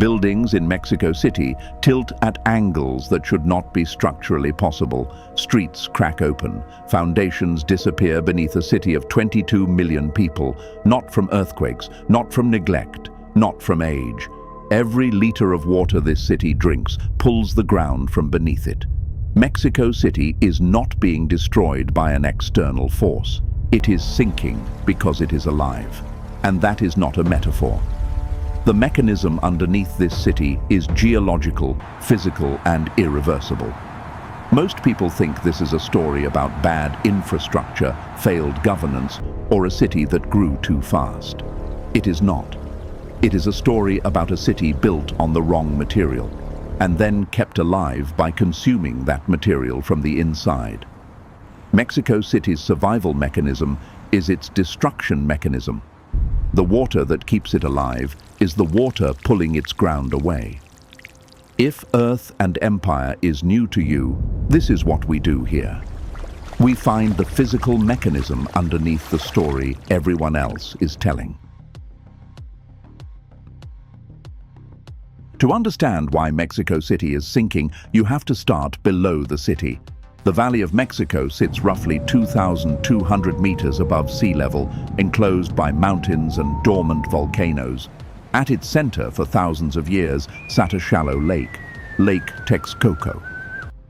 Buildings in Mexico City tilt at angles that should not be structurally possible. Streets crack open. Foundations disappear beneath a city of 22 million people, not from earthquakes, not from neglect, not from age. Every liter of water this city drinks pulls the ground from beneath it. Mexico City is not being destroyed by an external force. It is sinking because it is alive. And that is not a metaphor. The mechanism underneath this city is geological, physical, and irreversible. Most people think this is a story about bad infrastructure, failed governance, or a city that grew too fast. It is not. It is a story about a city built on the wrong material, and then kept alive by consuming that material from the inside. Mexico City's survival mechanism is its destruction mechanism. The water that keeps it alive is the water pulling its ground away. If Earth and Empire is new to you, this is what we do here. We find the physical mechanism underneath the story everyone else is telling. To understand why Mexico City is sinking, you have to start below the city. The Valley of Mexico sits roughly 2,200 meters above sea level, enclosed by mountains and dormant volcanoes. At its center for thousands of years sat a shallow lake, Lake Texcoco.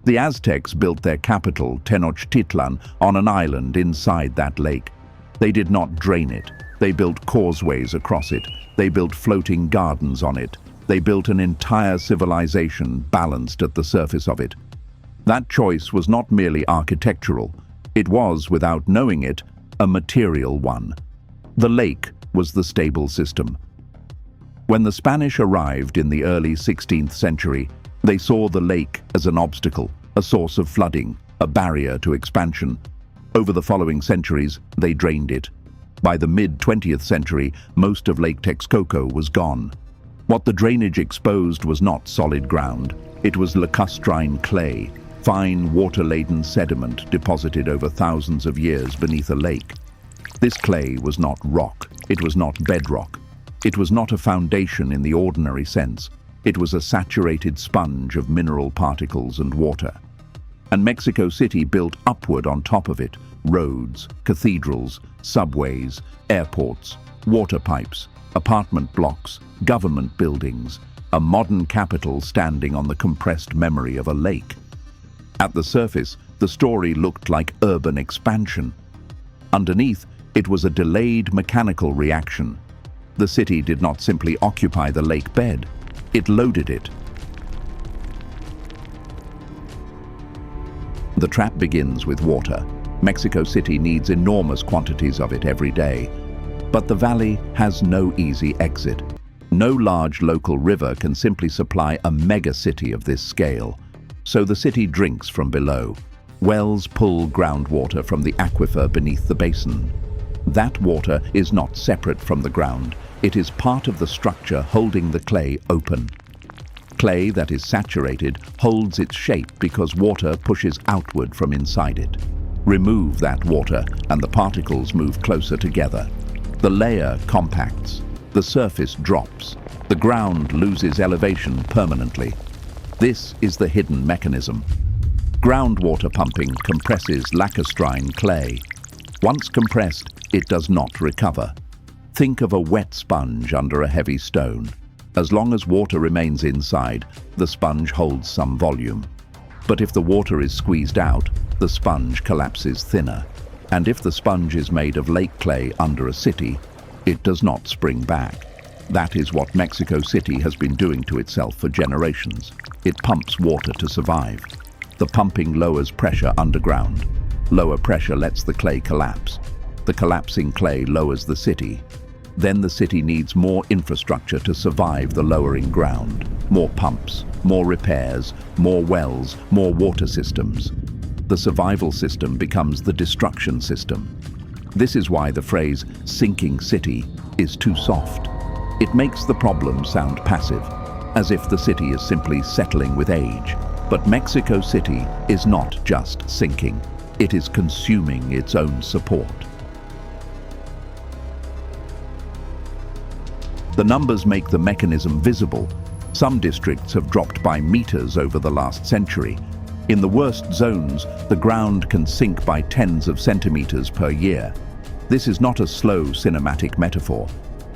The Aztecs built their capital, Tenochtitlan, on an island inside that lake. They did not drain it. They built causeways across it. They built floating gardens on it. They built an entire civilization balanced at the surface of it. That choice was not merely architectural. It was, without knowing it, a material one. The lake was the stable system. When the Spanish arrived in the early 16th century, they saw the lake as an obstacle, a source of flooding, a barrier to expansion. Over the following centuries, they drained it. By the mid-20th century, most of Lake Texcoco was gone. What the drainage exposed was not solid ground. It was lacustrine clay, fine water-laden sediment deposited over thousands of years beneath a lake. This clay was not rock. It was not bedrock. It was not a foundation in the ordinary sense. It was a saturated sponge of mineral particles and water. And Mexico City built upward on top of it: roads, cathedrals, subways, airports, water pipes, apartment blocks, government buildings, a modern capital standing on the compressed memory of a lake. At the surface, the story looked like urban expansion. Underneath, it was a delayed mechanical reaction. The city did not simply occupy the lake bed, it loaded it. The trap begins with water. Mexico City needs enormous quantities of it every day. But the valley has no easy exit. No large local river can simply supply a megacity of this scale. So the city drinks from below. Wells pull groundwater from the aquifer beneath the basin. That water is not separate from the ground. It is part of the structure holding the clay open. Clay that is saturated holds its shape because water pushes outward from inside it. Remove that water and the particles move closer together. The layer compacts. The surface drops. The ground loses elevation permanently. This is the hidden mechanism. Groundwater pumping compresses lacustrine clay. Once compressed, it does not recover. Think of a wet sponge under a heavy stone. As long as water remains inside, the sponge holds some volume. But if the water is squeezed out, the sponge collapses thinner. And if the sponge is made of lake clay under a city, it does not spring back. That is what Mexico City has been doing to itself for generations. It pumps water to survive. The pumping lowers pressure underground. Lower pressure lets the clay collapse. The collapsing clay lowers the city. Then the city needs more infrastructure to survive the lowering ground. More pumps, more repairs, more wells, more water systems. The survival system becomes the destruction system. This is why the phrase "sinking city" is too soft. It makes the problem sound passive, as if the city is simply settling with age. But Mexico City is not just sinking. It is consuming its own support. The numbers make the mechanism visible. Some districts have dropped by meters over the last century. In the worst zones, the ground can sink by tens of centimeters per year. This is not a slow cinematic metaphor.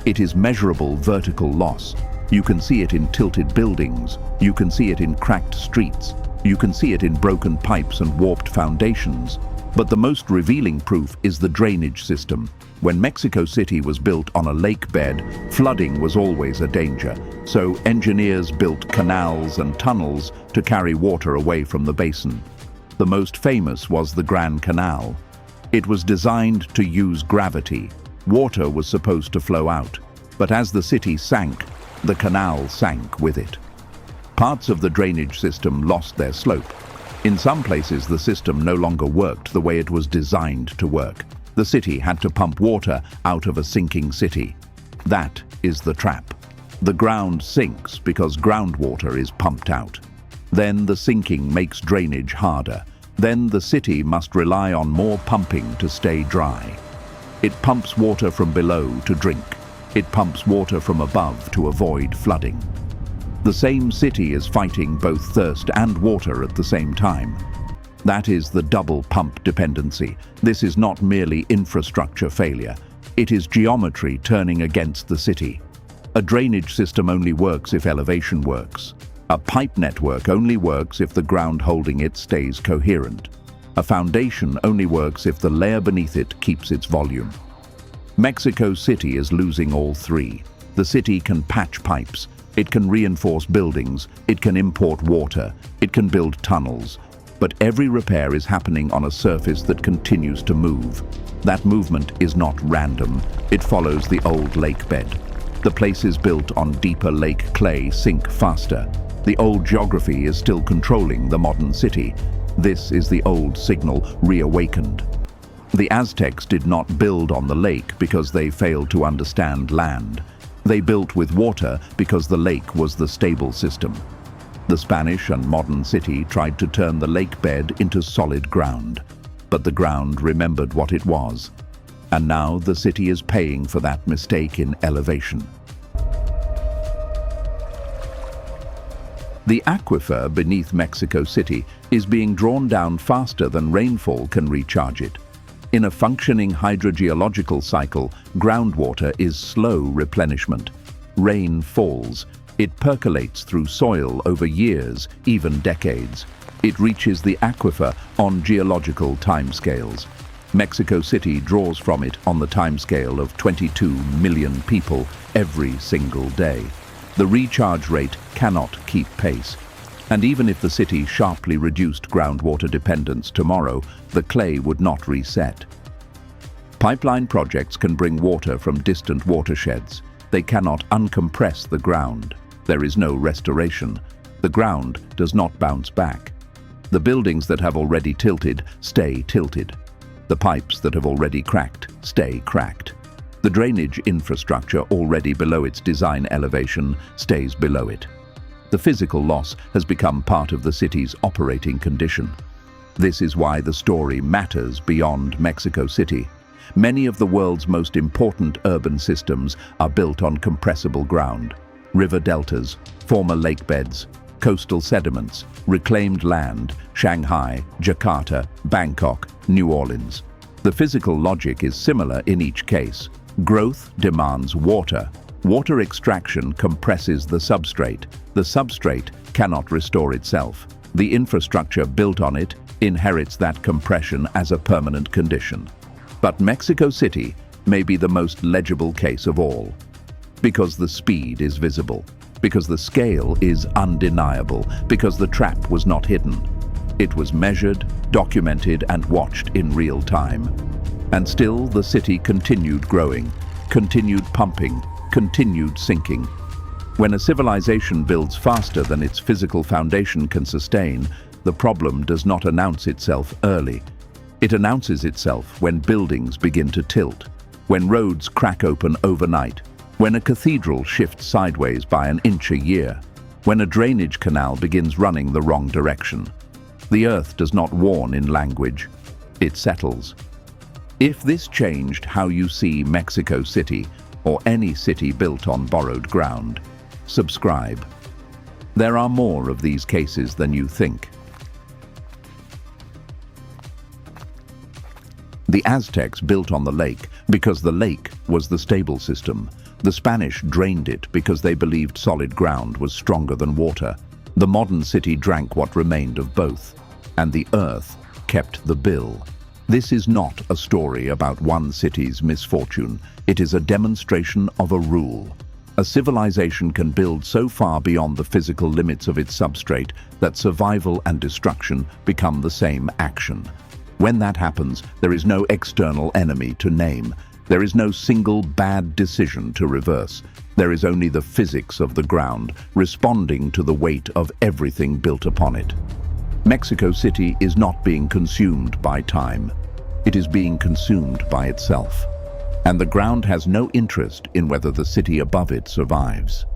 It is measurable vertical loss. You can see it in tilted buildings. You can see it in cracked streets. You can see it in broken pipes and warped foundations. But the most revealing proof is the drainage system. When Mexico City was built on a lake bed, flooding was always a danger. So engineers built canals and tunnels to carry water away from the basin. The most famous was the Grand Canal. It was designed to use gravity. Water was supposed to flow out. But as the city sank, the canal sank with it. Parts of the drainage system lost their slope. In some places, the system no longer worked the way it was designed to work. The city had to pump water out of a sinking city. That is the trap. The ground sinks because groundwater is pumped out. Then the sinking makes drainage harder. Then the city must rely on more pumping to stay dry. It pumps water from below to drink. It pumps water from above to avoid flooding. The same city is fighting both thirst and water at the same time. That is the double pump dependency. This is not merely infrastructure failure. It is geometry turning against the city. A drainage system only works if elevation works. A pipe network only works if the ground holding it stays coherent. A foundation only works if the layer beneath it keeps its volume. Mexico City is losing all three. The city can patch pipes. It can reinforce buildings. It can import water. It can build tunnels. But every repair is happening on a surface that continues to move. That movement is not random. It follows the old lake bed. The places built on deeper lake clay sink faster. The old geography is still controlling the modern city. This is the old signal reawakened. The Aztecs did not build on the lake because they failed to understand land. They built with water because the lake was the stable system. The Spanish and modern city tried to turn the lake bed into solid ground, but the ground remembered what it was. And now the city is paying for that mistake in elevation. The aquifer beneath Mexico City is being drawn down faster than rainfall can recharge it. In a functioning hydrogeological cycle, groundwater is slow replenishment. Rain falls. It percolates through soil over years, even decades. It reaches the aquifer on geological timescales. Mexico City draws from it on the timescale of 22 million people every single day. The recharge rate cannot keep pace. And even if the city sharply reduced groundwater dependence tomorrow, the clay would not reset. Pipeline projects can bring water from distant watersheds. They cannot uncompress the ground. There is no restoration. The ground does not bounce back. The buildings that have already tilted stay tilted. The pipes that have already cracked stay cracked. The drainage infrastructure already below its design elevation stays below it. The physical loss has become part of the city's operating condition. This is why the story matters beyond Mexico City. Many of the world's most important urban systems are built on compressible ground. River deltas, former lake beds, coastal sediments, reclaimed land, Shanghai, Jakarta, Bangkok, New Orleans. The physical logic is similar in each case. Growth demands water. Water extraction compresses the substrate. The substrate cannot restore itself. The infrastructure built on it inherits that compression as a permanent condition. But Mexico City may be the most legible case of all. Because the speed is visible. Because the scale is undeniable. Because the trap was not hidden. It was measured, documented, and watched in real time. And still the city continued growing, continued pumping, continued sinking. When a civilization builds faster than its physical foundation can sustain, the problem does not announce itself early. It announces itself when buildings begin to tilt, when roads crack open overnight, when a cathedral shifts sideways by an inch a year, when a drainage canal begins running the wrong direction. The earth does not warn in language, it settles. If this changed how you see Mexico City, or any city built on borrowed ground, subscribe. There are more of these cases than you think. The Aztecs built on the lake because the lake was the stable system. The Spanish drained it because they believed solid ground was stronger than water. The modern city drank what remained of both, and the earth kept the bill. This is not a story about one city's misfortune. It is a demonstration of a rule. A civilization can build so far beyond the physical limits of its substrate that survival and destruction become the same action. When that happens, there is no external enemy to name. There is no single bad decision to reverse. There is only the physics of the ground, responding to the weight of everything built upon it. Mexico City is not being consumed by time. It is being consumed by itself. And the ground has no interest in whether the city above it survives.